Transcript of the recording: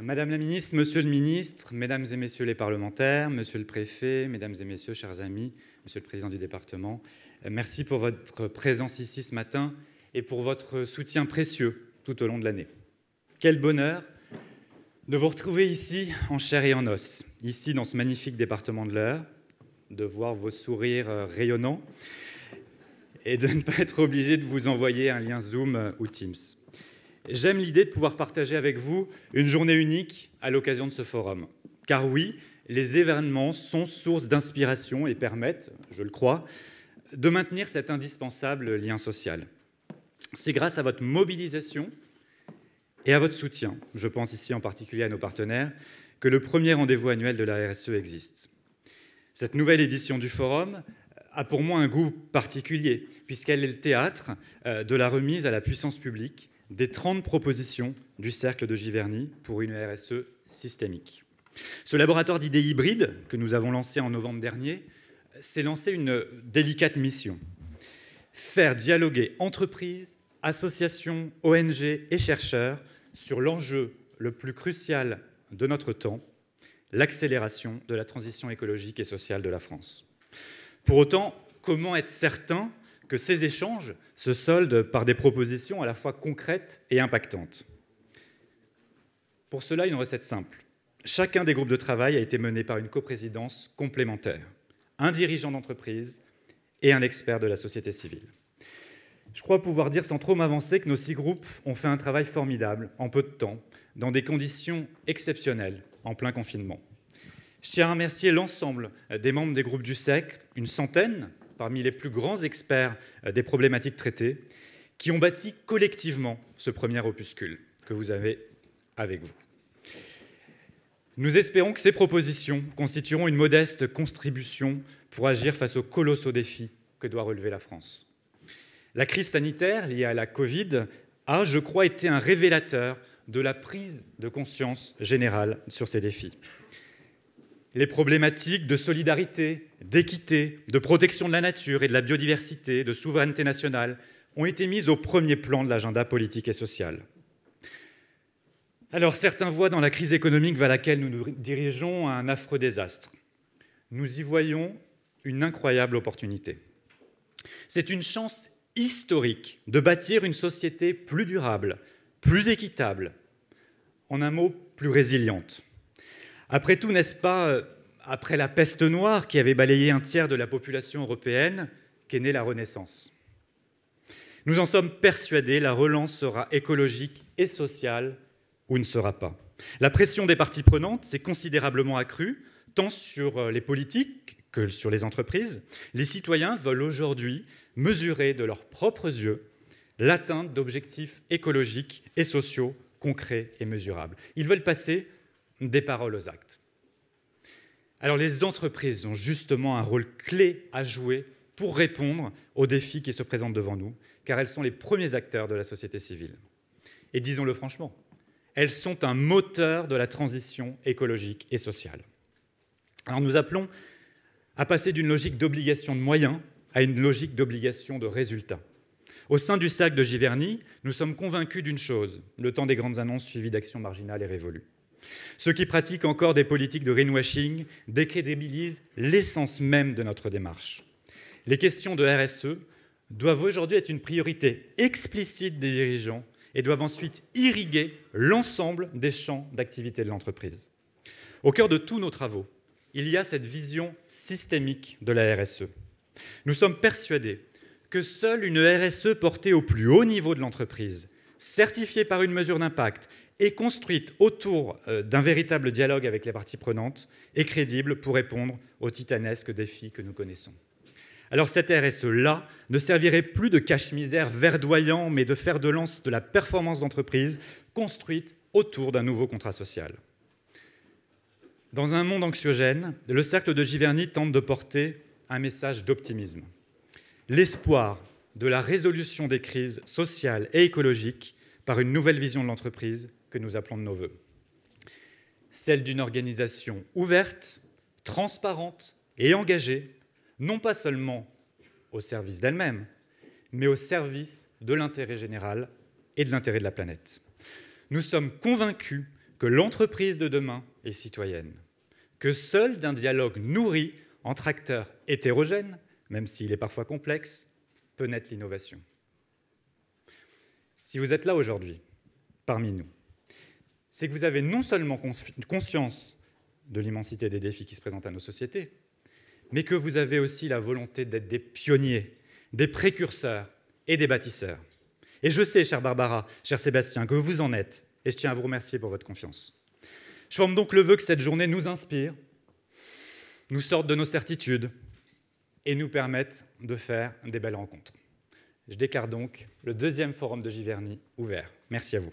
Madame la ministre, monsieur le ministre, mesdames et messieurs les parlementaires, monsieur le préfet, mesdames et messieurs, chers amis, monsieur le président du département, merci pour votre présence ici ce matin et pour votre soutien précieux tout au long de l'année. Quel bonheur de vous retrouver ici en chair et en os, ici dans ce magnifique département de l'Eure, de voir vos sourires rayonnants et de ne pas être obligé de vous envoyer un lien Zoom ou Teams. J'aime l'idée de pouvoir partager avec vous une journée unique à l'occasion de ce forum. Car oui, les événements sont source d'inspiration et permettent, je le crois, de maintenir cet indispensable lien social. C'est grâce à votre mobilisation et à votre soutien, je pense ici en particulier à nos partenaires, que le premier rendez-vous annuel de la RSE existe. Cette nouvelle édition du forum a pour moi un goût particulier, puisqu'elle est le théâtre de la remise à la puissance publique des 30 propositions du Cercle de Giverny pour une RSE systémique. Ce laboratoire d'idées hybrides que nous avons lancé en novembre dernier s'est lancé une délicate mission. Faire dialoguer entreprises, associations, ONG et chercheurs sur l'enjeu le plus crucial de notre temps, l'accélération de la transition écologique et sociale de la France. Pour autant, comment être certain que ces échanges se soldent par des propositions à la fois concrètes et impactantes? Pour cela, une recette simple. Chacun des groupes de travail a été mené par une coprésidence complémentaire, un dirigeant d'entreprise et un expert de la société civile. Je crois pouvoir dire sans trop m'avancer que nos 6 groupes ont fait un travail formidable en peu de temps, dans des conditions exceptionnelles, en plein confinement. Je tiens à remercier l'ensemble des membres des groupes du SEC, une centaine, parmi les plus grands experts des problématiques traitées, qui ont bâti collectivement ce premier opuscule que vous avez avec vous. Nous espérons que ces propositions constitueront une modeste contribution pour agir face aux colossaux défis que doit relever la France. La crise sanitaire liée à la Covid a, je crois, été un révélateur de la prise de conscience générale sur ces défis. Les problématiques de solidarité, d'équité, de protection de la nature et de la biodiversité, de souveraineté nationale ont été mises au premier plan de l'agenda politique et social. Alors, certains voient dans la crise économique vers laquelle nous nous dirigeons un affreux désastre. Nous y voyons une incroyable opportunité. C'est une chance historique de bâtir une société plus durable, plus équitable, en un mot, plus résiliente. Après tout, n'est-ce pas après la peste noire qui avait balayé un tiers de la population européenne qu'est née la Renaissance? Nous en sommes persuadés, la relance sera écologique et sociale ou ne sera pas. La pression des parties prenantes s'est considérablement accrue, tant sur les politiques que sur les entreprises. Les citoyens veulent aujourd'hui mesurer de leurs propres yeux l'atteinte d'objectifs écologiques et sociaux concrets et mesurables. Ils veulent passer des paroles aux actes. Alors les entreprises ont justement un rôle clé à jouer pour répondre aux défis qui se présentent devant nous, car elles sont les premiers acteurs de la société civile. Et disons-le franchement, elles sont un moteur de la transition écologique et sociale. Alors nous appelons à passer d'une logique d'obligation de moyens à une logique d'obligation de résultats. Au sein du Cercle de Giverny, nous sommes convaincus d'une chose, le temps des grandes annonces suivies d'actions marginales est révolu. Ceux qui pratiquent encore des politiques de greenwashing décrédibilisent l'essence même de notre démarche. Les questions de RSE doivent aujourd'hui être une priorité explicite des dirigeants et doivent ensuite irriguer l'ensemble des champs d'activité de l'entreprise. Au cœur de tous nos travaux, il y a cette vision systémique de la RSE. Nous sommes persuadés que seule une RSE portée au plus haut niveau de l'entreprise, certifiée par une mesure d'impact et construite autour d'un véritable dialogue avec les parties prenantes, est crédible pour répondre aux titanesques défis que nous connaissons. Alors cette RSE-là ne servirait plus de cache-misère verdoyant, mais de fer de lance de la performance d'entreprise construite autour d'un nouveau contrat social. Dans un monde anxiogène, le Cercle de Giverny tente de porter un message d'optimisme. L'espoir de la résolution des crises sociales et écologiques par une nouvelle vision de l'entreprise que nous appelons de nos vœux. Celle d'une organisation ouverte, transparente et engagée, non pas seulement au service d'elle-même, mais au service de l'intérêt général et de l'intérêt de la planète. Nous sommes convaincus que l'entreprise de demain est citoyenne, que seul d'un dialogue nourri entre acteurs hétérogènes, même s'il est parfois complexe, peut naître l'innovation. Si vous êtes là aujourd'hui, parmi nous, c'est que vous avez non seulement conscience de l'immensité des défis qui se présentent à nos sociétés, mais que vous avez aussi la volonté d'être des pionniers, des précurseurs et des bâtisseurs. Et je sais, chère Barbara, cher Sébastien, que vous en êtes, et je tiens à vous remercier pour votre confiance. Je forme donc le vœu que cette journée nous inspire, nous sorte de nos certitudes et nous permette de faire des belles rencontres. Je déclare donc le 2e forum de Giverny ouvert. Merci à vous.